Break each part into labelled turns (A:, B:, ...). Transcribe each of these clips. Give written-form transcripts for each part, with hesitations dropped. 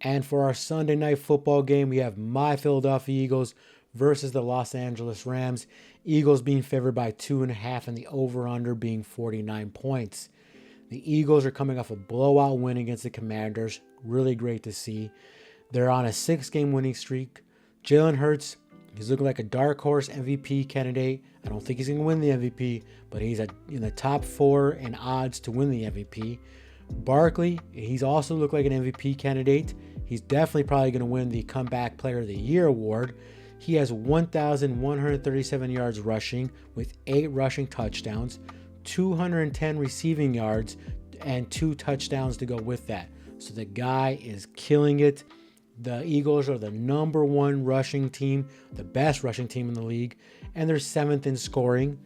A: And for our Sunday night football game, we have my Philadelphia Eagles versus the Los Angeles Rams. Eagles being favored by 2.5 and the over-under being 49 points. The Eagles are coming off a blowout win against the Commanders. Really great to see. They're on a 6-game winning streak. Jalen Hurts, he's looking like a dark horse MVP candidate. I don't think he's going to win the MVP, but he's in the top 4 in odds to win the MVP. Barkley, he's also looked like an MVP candidate. He's definitely probably going to win the Comeback Player of the Year award. He has 1,137 yards rushing with 8 rushing touchdowns, 210 receiving yards, and 2 touchdowns to go with that. So the guy is killing it. The Eagles are the number 1 rushing team, the best rushing team in the league, and they're 7th in scoring.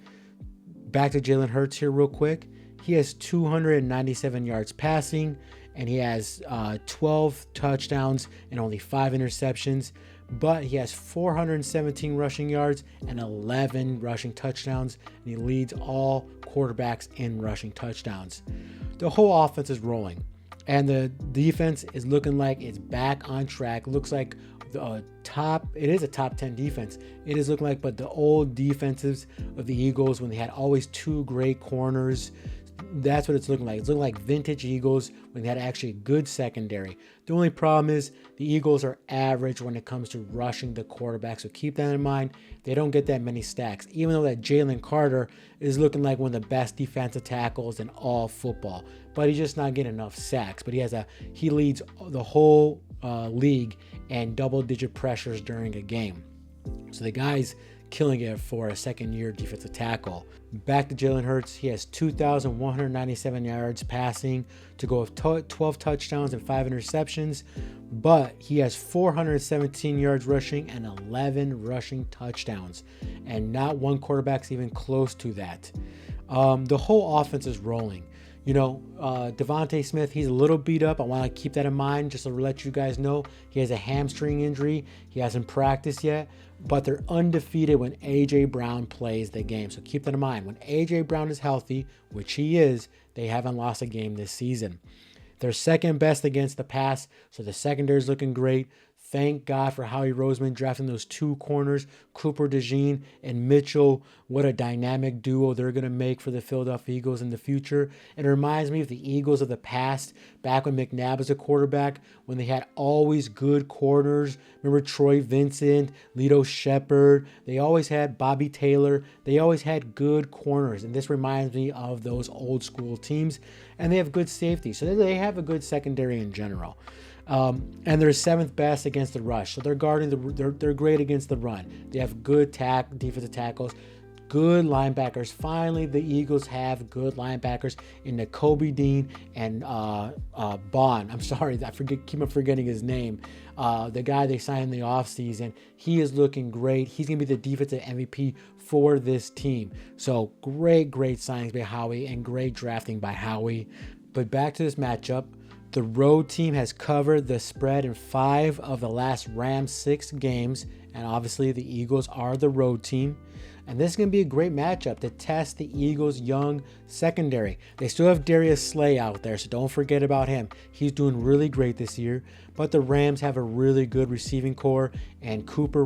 A: Back to Jalen Hurts here real quick. He has 297 yards passing, and he has 12 touchdowns and only 5 interceptions. But he has 417 rushing yards and 11 rushing touchdowns, and he leads all quarterbacks in rushing touchdowns. The whole offense is rolling, and the defense is looking like it's back on track. Looks like it is a top 10 defense. It is looking like, but the old defenses of the Eagles, when they had always 2 great corners, that's what it's looking like. It's looking like vintage Eagles when they had actually a good secondary. The only problem is the Eagles are average when it comes to rushing the quarterback. So keep that in mind. They don't get that many sacks, even though that Jalen Carter is looking like one of the best defensive tackles in all football. But he's just not getting enough sacks. But he leads the whole league in double-digit pressures during a game. So the guy's killing it for a second-year defensive tackle. Back to Jalen Hurts. He has 2,197 yards passing to go with 12 touchdowns and 5 interceptions, but he has 417 yards rushing and 11 rushing touchdowns, and not one quarterback's even close to that. The whole offense is rolling. Devontae Smith, he's a little beat up. I want to keep that in mind just to let you guys know. He has a hamstring injury. He hasn't practiced yet, but they're undefeated when A.J. Brown plays the game. So keep that in mind. When A.J. Brown is healthy, which he is, they haven't lost a game this season. They're second best against the pass, so the secondary is looking great. Thank God for Howie Roseman drafting those 2 corners, Cooper DeJean and Mitchell. What a dynamic duo they're going to make for the Philadelphia Eagles in the future. And it reminds me of the Eagles of the past, back when McNabb was a quarterback, when they had always good corners. Remember Troy Vincent, Lito Shepherd. They always had Bobby Taylor. They always had good corners. And this reminds me of those old school teams. And they have good safety. So they have a good secondary in general. And they're 7th best against the rush. So they're guarding they're great against the run. They have good defensive tackles, good linebackers. Finally, the Eagles have good linebackers in Nakobe Dean and Bond. I'm sorry, keep on forgetting his name. The guy they signed in the offseason. He is looking great. He's going to be the defensive MVP for this team. So great signings by Howie and great drafting by Howie. But back to this matchup. The road team has covered the spread in 5 of the last Rams 6 games, and obviously the Eagles are the road team. And this is going to be a great matchup to test the Eagles' young secondary. They still have Darius Slay out there, so don't forget about him. He's doing really great this year. But the Rams have a really good receiving core, and Cooper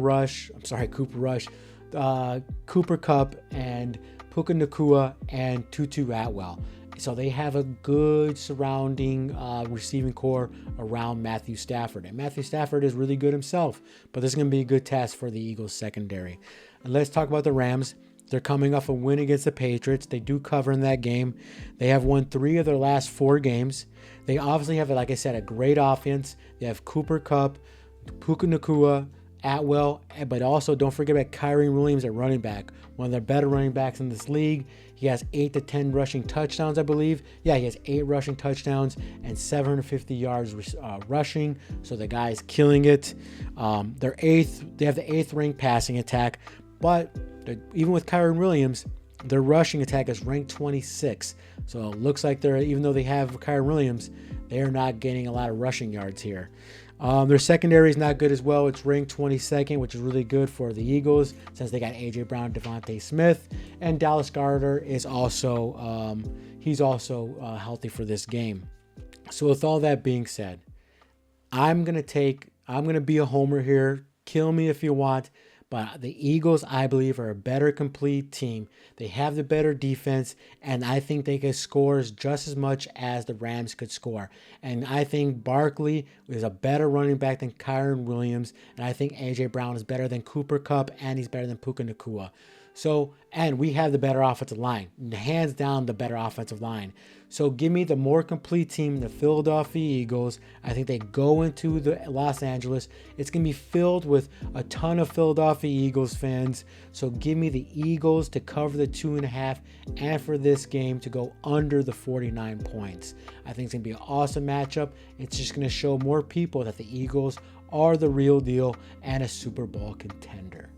A: Kupp and Puka Nacua and Tutu Atwell. So they have a good surrounding receiving core around Matthew Stafford. And Matthew Stafford is really good himself, but this is going to be a good test for the Eagles secondary. And let's talk about the Rams. They're coming off a win against the Patriots. They do cover in that game. They have won 3 of their last 4 games. They obviously have, like I said, a great offense. They have Cooper Kupp, Puka Nacua, Atwell, but also don't forget about Kyren Williams at running back, one of the better running backs in this league. He has 8 to 10 rushing touchdowns, I believe. Yeah, he has 8 rushing touchdowns and 750 yards rushing. So the guy's killing it. They're 8th. They have the 8th ranked passing attack, but even with Kyren Williams, their rushing attack is ranked 26. So it looks like even though they have Kyren Williams, they are not getting a lot of rushing yards here. Their secondary is not good as well. It's ranked 22nd, which is really good for the Eagles since they got A.J. Brown, Devontae Smith, and Dallas Goedert is also healthy for this game. So with all that being said, I'm going to be a homer here. Kill me if you want. But the Eagles, I believe, are a better complete team. They have the better defense, and I think they can score just as much as the Rams could score. And I think Barkley is a better running back than Kyren Williams, and I think A.J. Brown is better than Cooper Kupp, and he's better than Puka Nacua. So, and we have the better offensive line, hands down the better offensive line. So give me the more complete team, the Philadelphia Eagles. I think they go into the Los Angeles. It's going to be filled with a ton of Philadelphia Eagles fans. So give me the Eagles to cover the 2.5 and for this game to go under the 49 points. I think it's going to be an awesome matchup. It's just going to show more people that the Eagles are the real deal and a Super Bowl contender.